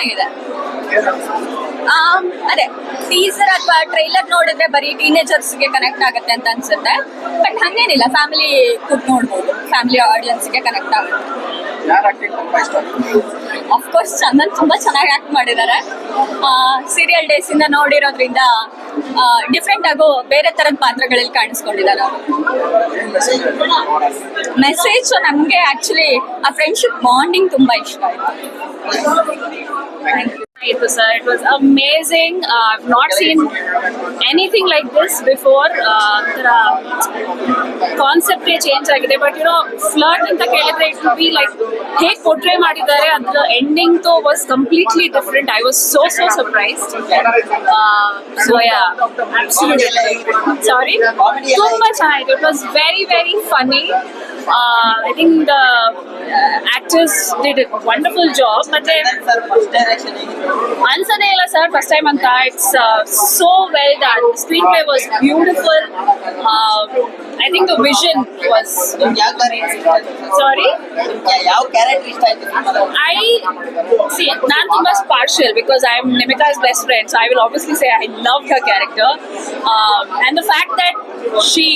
ಚೆನ್ನಾಗಿದೆ. ಅದೇ ಟೀಸರ್ ಅಥವಾ ಟ್ರೈಲರ್ ನೋಡಿದ್ರೆ ಬರೀ ಟೀನೇಜರ್ಸ್ಗೆ ಕನೆಕ್ಟ್ ಆಗುತ್ತೆ ಅಂತ ಅನ್ಸುತ್ತೆ. ಬಟ್ ಹಂಗೇನಿಲ್ಲ, ಫ್ಯಾಮಿಲಿ ಕೂತ್ ನೋಡ್ಬೋದು, ಫ್ಯಾಮಿಲಿ ಆಡಿಯನ್ಸ್ಗೆ ಕನೆಕ್ಟ್ ಆಗುತ್ತೆ. ಅಫ್ಕೋರ್ಸ್ ಚಂದನ್ ತುಂಬಾ ಚೆನ್ನಾಗಿ ಆಕ್ಟ್ ಮಾಡಿದ್ದಾರೆ. ಸೀರಿಯಲ್ ಡೇಸ್ ಇಂದ ನೋಡಿರೋದ್ರಿಂದ ಡಿಫ್ರೆಂಟ್ ಆಗೋ ಬೇರೆ ತರದ ಪಾತ್ರಗಳಲ್ಲಿ ಕಾಣಿಸ್ಕೊಂಡಿದ್ದಾರೆ ಅವರು. ಮೆಸೇಜ್ ನಮ್ಗೆ ಆಕ್ಚುಲಿ ಆ ಫ್ರೆಂಡ್ಶಿಪ್ ಬಾಂಡಿಂಗ್ ತುಂಬಾ ಇಷ್ಟ ಆಯ್ತು. It was amazing. I've not seen anything like this before. The concept change agide, but flirt anta kelidre it would be like ಹೇಗೆ portray ಮಾಡಿದ್ದಾರೆ, ಅದರ ending to was completely different. I was so surprised. So yeah, absolutely. Sorry, ತುಂಬಾ ಚೆನ್ನಾಗಿದೆ. It was very funny. I think the actors did a wonderful job. ಮತ್ತೆ ಅನ್ಸದೇ ಇಲ್ಲ sir first time ಅಂತ. It's so well done. Screen play was beautiful. I think the vision was. Sorry? ಯಾವ character ಇಷ್ಟ ಆಯ್ತು? ನಾನು ತುಂಬಾ partial because I am Nimita's best friend, so I will obviously say I loved her character. And the fact that she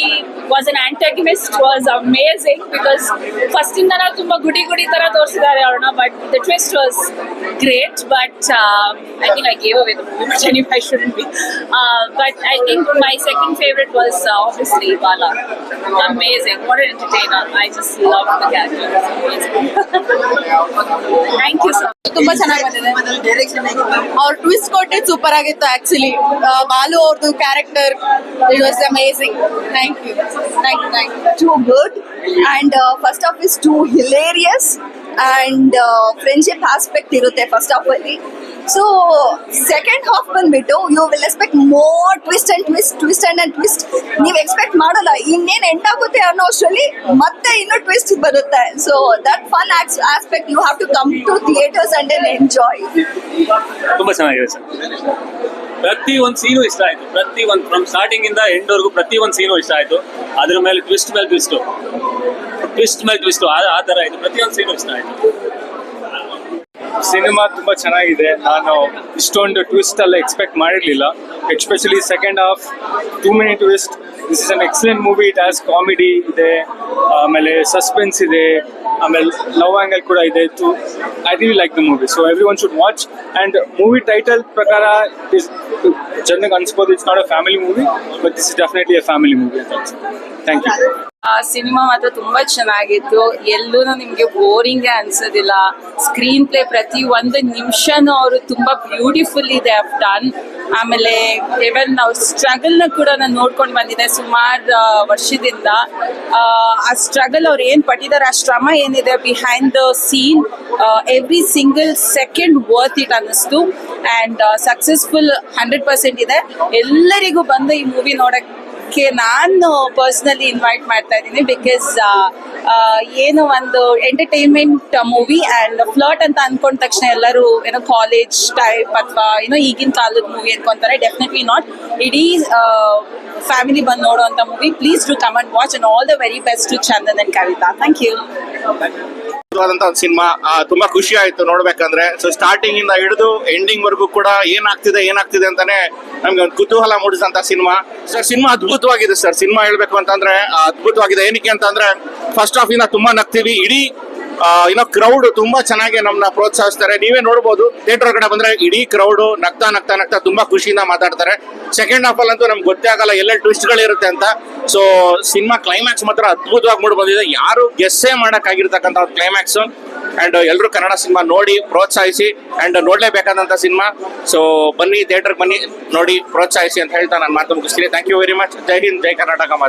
was an antagonist was amazing because first ಇಂದನ ತುಂಬಾ ಗುಡಿ ತರ ತೋರಿಸಿದ್ದಾರೆ ಅವ್ರನ್ನ, but the twist was great. But I think I gave away the movie, which anyway I shouldn't be. But I think my second favorite was obviously Bala. Amazing. What an entertainer. I just love the character. Thank you so much. ತುಂಬಾ ಚೆನ್ನಾಗಿ ಬಂದಿದೆ. ಅವ್ರ twist ಕೊಟ್ಟೆ super ಆಗಿತ್ತು actually. Balu ಅವ್ರದ್ದು character it was amazing. Thank you. Too good, and first half is too hilarious, and friendship aspect irutte first half alli. So second half ಬಂದ್ಬಿಟ್ಟು you will expect more twist and twist. ನೀವು expect ಮಾಡಲ್ಲ ಇನ್ನೇನು end ಆಗುತ್ತೆ ಅನ್ನೋ ಅಷ್ಟರಲ್ಲಿ ಮತ್ತೆ ಇನ್ನೂ twist ಬರುತ್ತೆ. So that fun aspect you have to come to theatres and then enjoy. ತುಂಬಾ ಚೆನ್ನಾಗಿದೆ ಸರ್. ಪ್ರತಿ ಒಂದು ಸೀನು ಇಷ್ಟ ಆಯ್ತು. ಪ್ರತಿ ಒಂದು ಫ್ರಮ್ ಸ್ಟಾರ್ಟಿಂಗ್ ಇಂದ ಎಂಡ್ ವರೆಗೂ ಪ್ರತಿ ಒಂದು ಸೀನು ಇಷ್ಟ ಆಯ್ತು. ಅದ್ರ ಮೇಲೆ ಟ್ವಿಸ್ಟ್ ಮೇಲೆ ಟ್ವಿಸ್ಟ್ ಆ ತರ ಆಯ್ತು. ಪ್ರತಿಯೊಂದು ಸೀನು ಇಷ್ಟ ಆಯ್ತು. ಸಿನಿಮಾ ತುಂಬಾ ಚೆನ್ನಾಗಿದೆ. ನಾನು ಇಷ್ಟೊಂದು ಟ್ವಿಸ್ಟ್ ಎಲ್ಲ ಎಕ್ಸ್ಪೆಕ್ಟ್ ಮಾಡಿರ್ಲಿಲ್ಲ, especially second half. Too many twist. This is an excellent movie. It has comedy ಇದೆ, ಆಮೇಲೆ ಸಸ್ಪೆನ್ಸ್ ಇದೆ, ಆಮೇಲೆ ಲವ್ ಆಂಗಲ್ ಕೂಡ ಇದೆ. I really like the movie, so everyone should watch. And movie title ಪ್ರಕಾರ ಜನಕ್ಕೆ ಅನ್ಸ್ಬೋದು it's not a family movie, but this is definitely a family movie ಅಂತ ಅನ್ಸುತ್ತೆ. Thank you. ಸಿನಿಮಾ ಮಾತ್ರ ತುಂಬಾ ಚೆನ್ನಾಗಿತ್ತು. ಎಲ್ಲೂ ನಿಮ್ಗೆ ಬೋರಿಂಗ್ ಅನ್ಸೋದಿಲ್ಲ. ಸ್ಕ್ರೀನ್ ಪ್ಲೇ ಪ್ರತಿ ಒಂದು ನಿಮಿಷನೂ ಅವರು ತುಂಬಾ ಬ್ಯೂಟಿಫುಲ್ ಇದೆ ಡನ್. ಆಮೇಲೆ ಇವನ್ ಅವ್ರ ಸ್ಟ್ರಗಲ್ನ ಕೂಡ ನಾನು ನೋಡ್ಕೊಂಡು ಬಂದಿದ್ದೆ ಸುಮಾರು ವರ್ಷದಿಂದ. ಆ ಸ್ಟ್ರಗಲ್ ಅವ್ರು ಏನ್ ಪಟ್ಟಿದ್ದಾರೆ, ಆ ಶ್ರಮ ಏನಿದೆ behind the scene, every single second worth it ಅನ್ನಿಸ್ತು. ಆ್ಯಂಡ್ ಸಕ್ಸಸ್ಫುಲ್ 100% ಇದೆ. ಎಲ್ಲರಿಗೂ ಬಂದು ಈ ಮೂವಿ ನೋಡಕ್ಕೆ ನಾನು ಪರ್ಸ್ನಲಿ ಇನ್ವೈಟ್ ಮಾಡ್ತಾ ಇದ್ದೀನಿ. ಬಿಕಾಸ್ ಏನು ಒಂದು ಎಂಟರ್ಟೈನ್ಮೆಂಟ್ ಮೂವಿ. ಆ್ಯಂಡ್ ಫ್ಲರ್ಟ್ ಅಂತ ಅನ್ಕೊಂಡ ತಕ್ಷಣ ಎಲ್ಲರೂ ಕಾಲೇಜ್ ಟೈಪ್ ಅಥವಾ ಈಗಿನ ಕಾಲದ ಮೂವಿ ಅನ್ಕೊಂತಾರೆ. Definitely not. ಇಡೀ ಫ್ಯಾಮಿಲಿ ಬಂದು ನೋಡುವಂಥ movie. Please do come and watch. And all the very best to Chandan and Kavitha. Thank you. ಒಂದು ಸಿನಿಮಾ ತುಂಬಾ ಖುಷಿ ಆಯ್ತು ನೋಡ್ಬೇಕಂದ್ರೆ. ಸೊ ಸ್ಟಾರ್ಟಿಂಗ್ ಇಂದ ಹಿಡಿದು ಎಂಡಿಂಗ್ ವರ್ಗೂ ಕೂಡ ಏನಾಗ್ತಿದೆ ಅಂತಾನೆ ನಮ್ಗೆ ಒಂದು ಕುತೂಹಲ ಮೂಡಿಸಿದಂತ ಸಿನಿಮಾ. ಸರ್ ಸಿನಿಮಾ ಅದ್ಭುತವಾಗಿದೆ ಸರ್. ಸಿನಿಮಾ ಹೇಳ್ಬೇಕು ಅಂತಂದ್ರೆ ಅದ್ಭುತವಾಗಿದೆ. ಏನಕ್ಕೆ ಅಂತಂದ್ರೆ ಫಸ್ಟ್ ಹಾಫ್ ಇಂದ ತುಂಬಾ ನಗ್ತೀವಿ. ಇಡೀ ಕ್ರೌಡ್ ತುಂಬಾ ಚೆನ್ನಾಗಿ ನಮ್ಮನ್ನ ಪ್ರೋತ್ಸಾಹಿಸ್ತಾರೆ. ನೀವೇ ನೋಡ್ಬೋದು, ಥಿಯೇಟರ್ ಕಡೆ ಬಂದ್ರೆ ಇಡೀ ಕ್ರೌಡ್ ನಗ್ತಾ ತುಂಬಾ ಖುಷಿಯಿಂದ ಮಾತಾಡ್ತಾರೆ. ಸೆಕೆಂಡ್ ಹಾಫ್ ಅಲ್ಲಂತೂ ನಮ್ಗೆ ಗೊತ್ತೇ ಆಗಲ್ಲ ಎಲ್ಲ ಟ್ವಿಸ್ಟ್ ಗಳಿರುತ್ತೆ ಅಂತ. ಸೊ ಸಿನಿಮಾ ಕ್ಲೈಮ್ಯಾಕ್ಸ್ ಮಾತ್ರ ಅದ್ಭುತವಾಗಿ ಮೂಡಿ ಬಂದಿದೆ. ಯಾರು ಗೆಸ್ಸೇ ಮಾಡಕ್ಕಾಗಿರ್ತಕ್ಕಂಥ ಕ್ಲೈಮ್ಯಾಕ್ಸ್. ಅಂಡ್ ಎಲ್ಲರೂ ಕನ್ನಡ ಸಿನಿಮಾ ನೋಡಿ ಪ್ರೋತ್ಸಾಹಿಸಿ. ಅಂಡ್ ನೋಡ್ಲೇಬೇಕಾದಂತ ಸಿನಿಮಾ. ಸೊ ಬನ್ನಿ, ಥಿಯೇಟರ್ ಬನ್ನಿ, ನೋಡಿ ಪ್ರೋತ್ಸಾಹಿಸಿ ಅಂತ ಹೇಳ್ತಾ ನಾನು ಮಾತು ಮುಗಿಸ್ತೀನಿ. Thank you very much. ಜೈ ಹಿಂದ್, ಜೈ ಕರ್ನಾಟಕ ಮಾತು.